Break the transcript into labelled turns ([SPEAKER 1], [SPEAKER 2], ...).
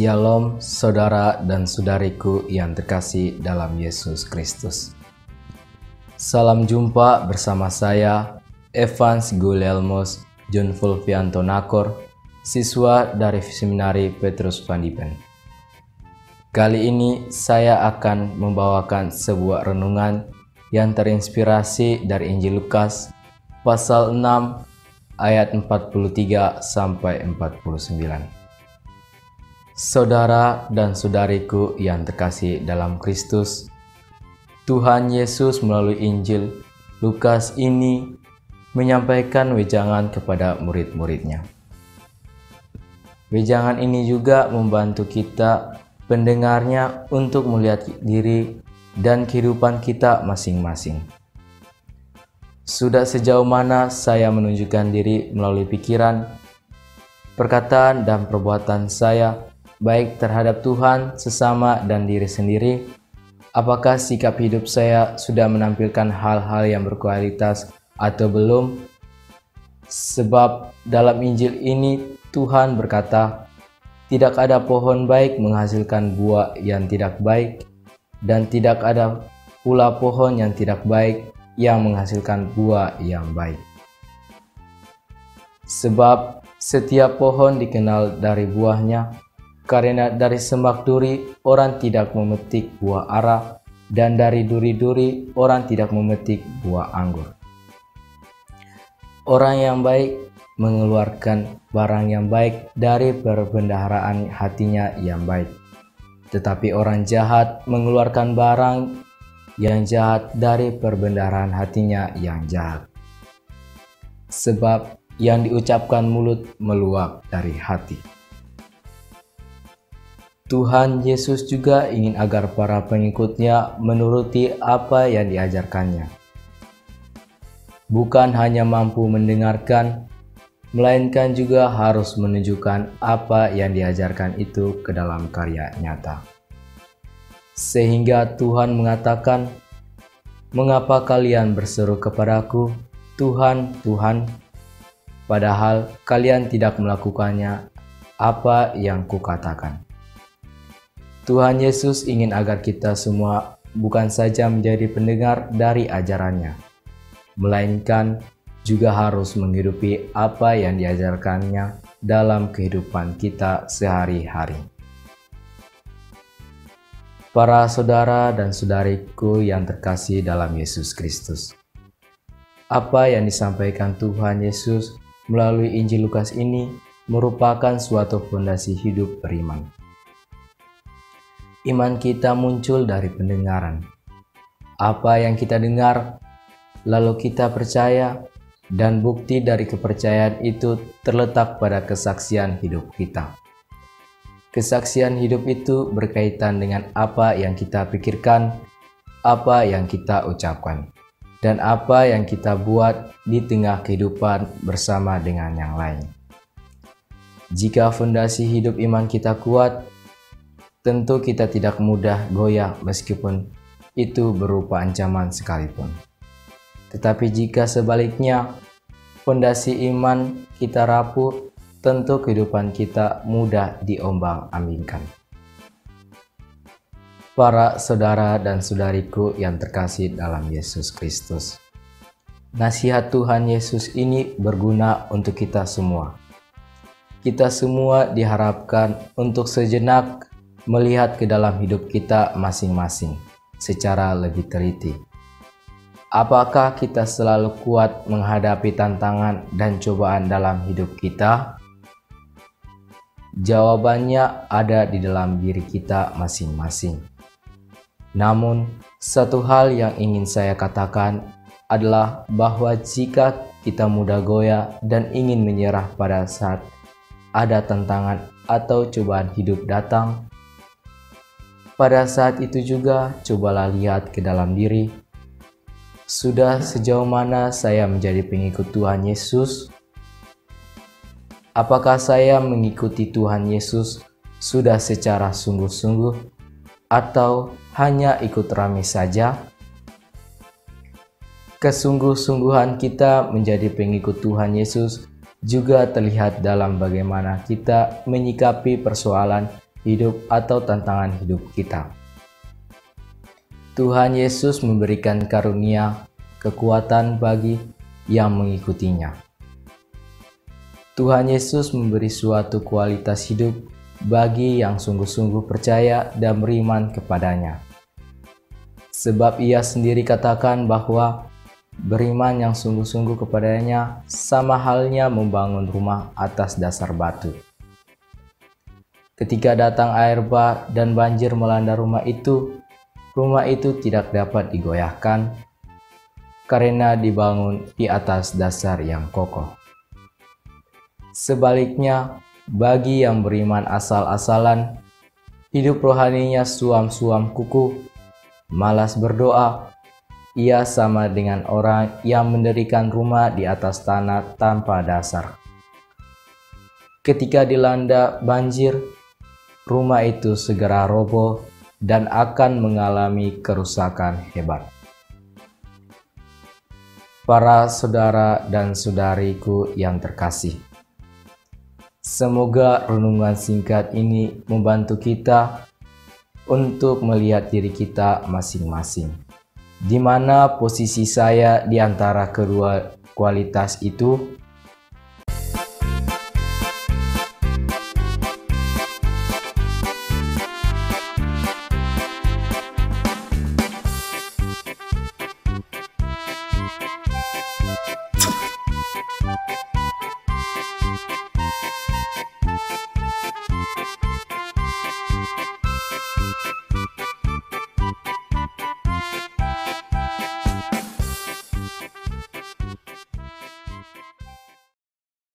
[SPEAKER 1] Shalom saudara dan saudariku yang terkasih dalam Yesus Kristus. Salam jumpa bersama saya Evans Gulielmus John Fulvianto Nakor, siswa dari Seminari Petrus Van Diepen. Kali ini saya akan membawakan sebuah renungan yang terinspirasi dari Injil Lukas pasal 6 ayat 43 sampai 49. Saudara dan saudariku yang terkasih dalam Kristus, Tuhan Yesus melalui Injil Lukas ini menyampaikan wejangan kepada murid-muridnya. Wejangan ini juga membantu kita pendengarnya untuk melihat diri dan kehidupan kita masing-masing. Sudah sejauh mana saya menunjukkan diri melalui pikiran, perkataan, dan perbuatan saya, baik terhadap Tuhan, sesama, dan diri sendiri? Apakah sikap hidup saya sudah menampilkan hal-hal yang berkualitas atau belum? Sebab dalam Injil ini Tuhan berkata, tidak ada pohon baik menghasilkan buah yang tidak baik, dan tidak ada pula pohon yang tidak baik yang menghasilkan buah yang baik. Sebab setiap pohon dikenal dari buahnya, karena dari semak duri orang tidak memetik buah ara, dan dari duri-duri orang tidak memetik buah anggur. Orang yang baik mengeluarkan barang yang baik dari perbendaharaan hatinya yang baik, tetapi orang jahat mengeluarkan barang yang jahat dari perbendaharaan hatinya yang jahat. Sebab yang diucapkan mulut meluap dari hati. Tuhan Yesus juga ingin agar para pengikutnya menuruti apa yang diajarkannya. Bukan hanya mampu mendengarkan, melainkan juga harus menunjukkan apa yang diajarkan itu ke dalam karya nyata. Sehingga Tuhan mengatakan, "Mengapa kalian berseru kepadaku, Tuhan, Tuhan, padahal kalian tidak melakukannya apa yang kukatakan?" Tuhan Yesus ingin agar kita semua bukan saja menjadi pendengar dari ajarannya, melainkan juga harus menghidupi apa yang diajarkannya dalam kehidupan kita sehari-hari. Para saudara dan saudariku yang terkasih dalam Yesus Kristus, apa yang disampaikan Tuhan Yesus melalui Injil Lukas ini merupakan suatu fondasi hidup beriman. Iman kita muncul dari pendengaran. Apa yang kita dengar, lalu kita percaya, dan bukti dari kepercayaan itu terletak pada kesaksian hidup kita. Kesaksian hidup itu berkaitan dengan apa yang kita pikirkan, apa yang kita ucapkan, dan apa yang kita buat di tengah kehidupan bersama dengan yang lain. Jika fondasi hidup iman kita kuat, tentu kita tidak mudah goyah meskipun itu berupa ancaman sekalipun. Tetapi jika sebaliknya, fondasi iman kita rapuh, tentu kehidupan kita mudah diombang-ambingkan. Para saudara dan saudariku yang terkasih dalam Yesus Kristus, nasihat Tuhan Yesus ini berguna untuk kita semua. Kita semua diharapkan untuk sejenak melihat ke dalam hidup kita masing-masing secara lebih teliti. Apakah kita selalu kuat menghadapi tantangan dan cobaan dalam hidup kita? Jawabannya ada di dalam diri kita masing-masing. Namun, satu hal yang ingin saya katakan adalah bahwa jika kita mudah goyah dan ingin menyerah pada saat ada tantangan atau cobaan hidup datang, pada saat itu juga cobalah lihat ke dalam diri. Sudah sejauh mana saya menjadi pengikut Tuhan Yesus? Apakah saya mengikuti Tuhan Yesus sudah secara sungguh-sungguh atau hanya ikut rame saja? Kesungguh-sungguhan kita menjadi pengikut Tuhan Yesus juga terlihat dalam bagaimana kita menyikapi persoalan hidup atau tantangan hidup kita. Tuhan Yesus memberikan karunia kekuatan bagi yang mengikutinya. Tuhan Yesus memberi suatu kualitas hidup bagi yang sungguh-sungguh percaya dan beriman kepadanya. Sebab ia sendiri katakan bahwa beriman yang sungguh-sungguh kepadanya sama halnya membangun rumah atas dasar batu. Ketika datang air bah dan banjir melanda rumah itu tidak dapat digoyahkan karena dibangun di atas dasar yang kokoh. Sebaliknya, bagi yang beriman asal-asalan, hidup rohaninya suam-suam kuku, malas berdoa, ia sama dengan orang yang mendirikan rumah di atas tanah tanpa dasar. Ketika dilanda banjir, rumah itu segera roboh dan akan mengalami kerusakan hebat. Para saudara dan saudariku yang terkasih, semoga renungan singkat ini membantu kita untuk melihat diri kita masing-masing. Di mana posisi saya di antara kedua kualitas itu?